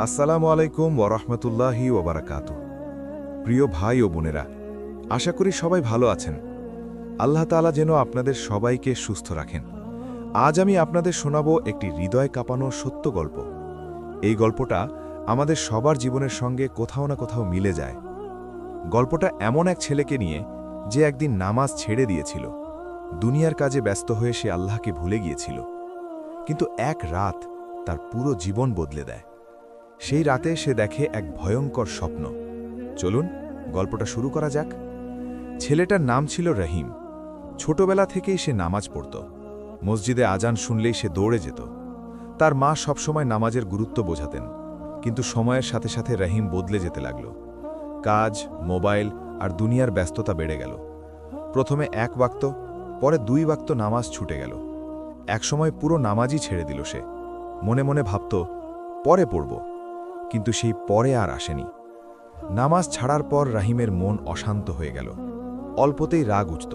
আসসালামু আলাইকুম ওরহমতুল্লাহি ওবারাকাতু। প্রিয় ভাই ও বোনেরা, আশা করি সবাই ভালো আছেন। আল্লাহ তাআলা যেন আপনাদের সবাইকে সুস্থ রাখেন। আজ আমি আপনাদের শোনাব একটি হৃদয় কাঁপানো সত্য গল্প। এই গল্পটা আমাদের সবার জীবনের সঙ্গে কোথাও না কোথাও মিলে যায়। গল্পটা এমন এক ছেলেকে নিয়ে যে একদিন নামাজ ছেড়ে দিয়েছিল। দুনিয়ার কাজে ব্যস্ত হয়ে সে আল্লাহকে ভুলে গিয়েছিল, কিন্তু এক রাত তার পুরো জীবন বদলে দেয়। সেই রাতে সে দেখে এক ভয়ঙ্কর স্বপ্ন। চলুন গল্পটা শুরু করা যাক। ছেলেটার নাম ছিল রহিম। ছোটবেলা থেকেই সে নামাজ পড়ত। মসজিদে আজান শুনলেই সে দৌড়ে যেত। তার মা সবসময় নামাজের গুরুত্ব বোঝাতেন, কিন্তু সময়ের সাথে সাথে রহিম বদলে যেতে লাগল। কাজ, মোবাইল আর দুনিয়ার ব্যস্ততা বেড়ে গেল। প্রথমে 1 ওয়াক্ত, পরে 2 ওয়াক্ত নামাজ ছুটে গেল। একসময় পুরো নামাজই ছেড়ে দিল সে। মনে মনে ভাবত, পরে পড়ব, কিন্তু সেই পরে আর আসেনি। নামাজ ছাড়ার পর রাহিমের মন অশান্ত হয়ে গেল। অল্পতেই রাগ উঠত,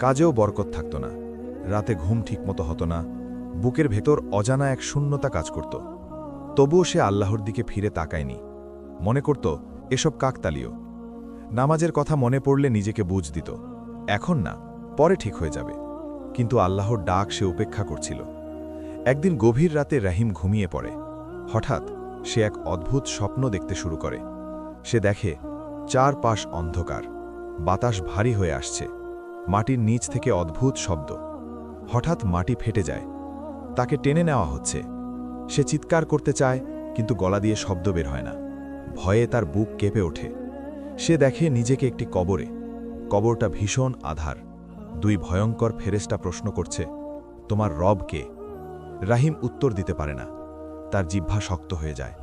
কাজেও বরকত থাকত না, রাতে ঘুম ঠিকমতো হতো না, বুকের ভেতর অজানা এক শূন্যতা কাজ করত। তবুও সে আল্লাহর দিকে ফিরে তাকায়নি। মনে করত এসব কাকতালীয়। নামাজের কথা মনে পড়লে নিজেকে বুঝ দিত, এখন না, পরে ঠিক হয়ে যাবে। কিন্তু আল্লাহর ডাক সে উপেক্ষা করছিল। একদিন গভীর রাতে রহিম ঘুমিয়ে পড়ে। হঠাৎ সে এক অদ্ভুত স্বপ্ন দেখতে শুরু করে। সে দেখে চারপাশ অন্ধকার, বাতাস ভারী হয়ে আসছে, মাটির নিচ থেকে অদ্ভুত শব্দ। হঠাৎ মাটি ফেটে যায়, তাকে টেনে নেওয়া হচ্ছে। সে চিৎকার করতে চায়, কিন্তু গলা দিয়ে শব্দ বের হয় না। ভয়ে তার বুক কেঁপে ওঠে। সে দেখে নিজেকে একটি কবরে। কবরটা ভীষণ আঁধার। 2 ভয়ঙ্কর ফেরেশতা প্রশ্ন করছে, তোমার রব কে? রাহিম উত্তর দিতে পারে না। তার জিহ্বা শক্ত হয়ে যায়।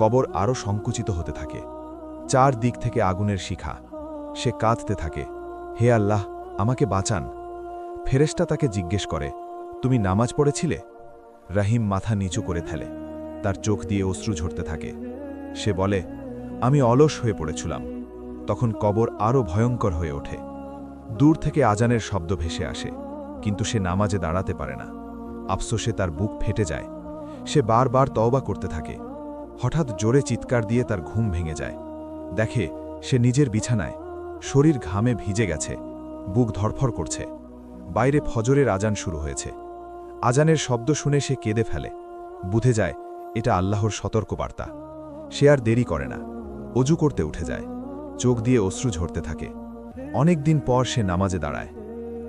কবর আরও সংকুচিত হতে থাকে। 4 দিক থেকে আগুনের শিখা। সে কাঁদতে থাকে, হে আল্লাহ, আমাকে বাঁচান। ফেরেশতা তাকে জিজ্ঞেস করে, তুমি নামাজ পড়েছিলে? রাহিম মাথা নিচু করে ফেলে। তার চোখ দিয়ে অশ্রু ঝরতে থাকে। সে বলে, আমি অলস হয়ে পড়েছিলাম। তখন কবর আরও ভয়ঙ্কর হয়ে ওঠে। দূর থেকে আজানের শব্দ ভেসে আসে, কিন্তু সে নামাজে দাঁড়াতে পারে না। আফসোসে তার বুক ফেটে যায়। সে বারবার তওবা করতে থাকে। হঠাৎ জোরে চিৎকার দিয়ে তার ঘুম ভেঙে যায়। দেখে সে নিজের বিছানায়, শরীর ঘামে ভিজে গেছে, বুক ধড়ফড় করছে। বাইরে ফজরের আজান শুরু হয়েছে। আজানের শব্দ শুনে সে কেঁদে ফেলে। বুঝে যায় এটা আল্লাহর সতর্কবার্তা। সে আর দেরি করে না, অজু করতে উঠে যায়। চোখ দিয়ে অশ্রু ঝরতে থাকে। অনেক দিন পর সে নামাজে দাঁড়ায়।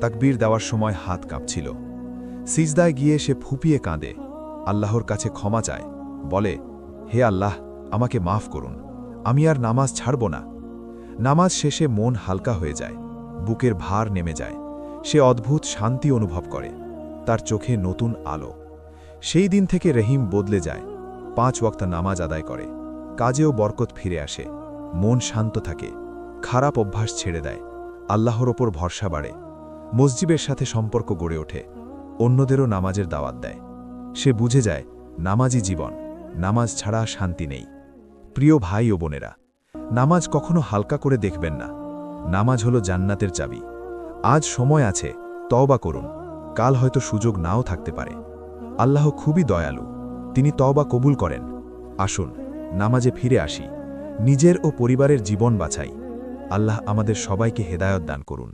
তাকবীর দেওয়ার সময় হাত কাঁপছিল। সিজদায় গিয়ে সে ফুঁপিয়ে কাঁদে, আল্লাহর কাছে ক্ষমা চায়, বলে, হে আল্লাহ, আমাকে মাফ করুন, আমি আর নামাজ ছাড়ব না। নামাজ শেষে মন হালকা হয়ে যায়, বুকের ভার নেমে যায়। সে অদ্ভুত শান্তি অনুভব করে। তার চোখে নতুন আলো। সেই দিন থেকে রহিম বদলে যায়। 5 ওয়াক্ত নামাজ আদায় করে। কাজেও বরকত ফিরে আসে। মন শান্ত থাকে। খারাপ অভ্যাস ছেড়ে দেয়। আল্লাহর ওপর ভরসা বাড়ে। মসজিদের সাথে সম্পর্ক গড়ে ওঠে। অন্যদেরও নামাজের দাওয়াত দেয়। সে বুঝে যায় নামাজই জীবন, নামাজ ছাড়া শান্তি নেই। প্রিয় ভাই ও বোনেরা, নামাজ কখনো হালকা করে দেখবেন না। নামাজ হলো জান্নাতের চাবি। আজ সময় আছে, তওবা করুন। কাল হয়তো সুযোগ নাও থাকতে পারে। আল্লাহ খুবই দয়ালু, তিনি তওবা কবুল করেন। আসুন নামাজে ফিরে আসি, নিজের ও পরিবারের জীবন বাঁচাই। আল্লাহ আমাদের সবাইকে হেদায়েত দান করুন।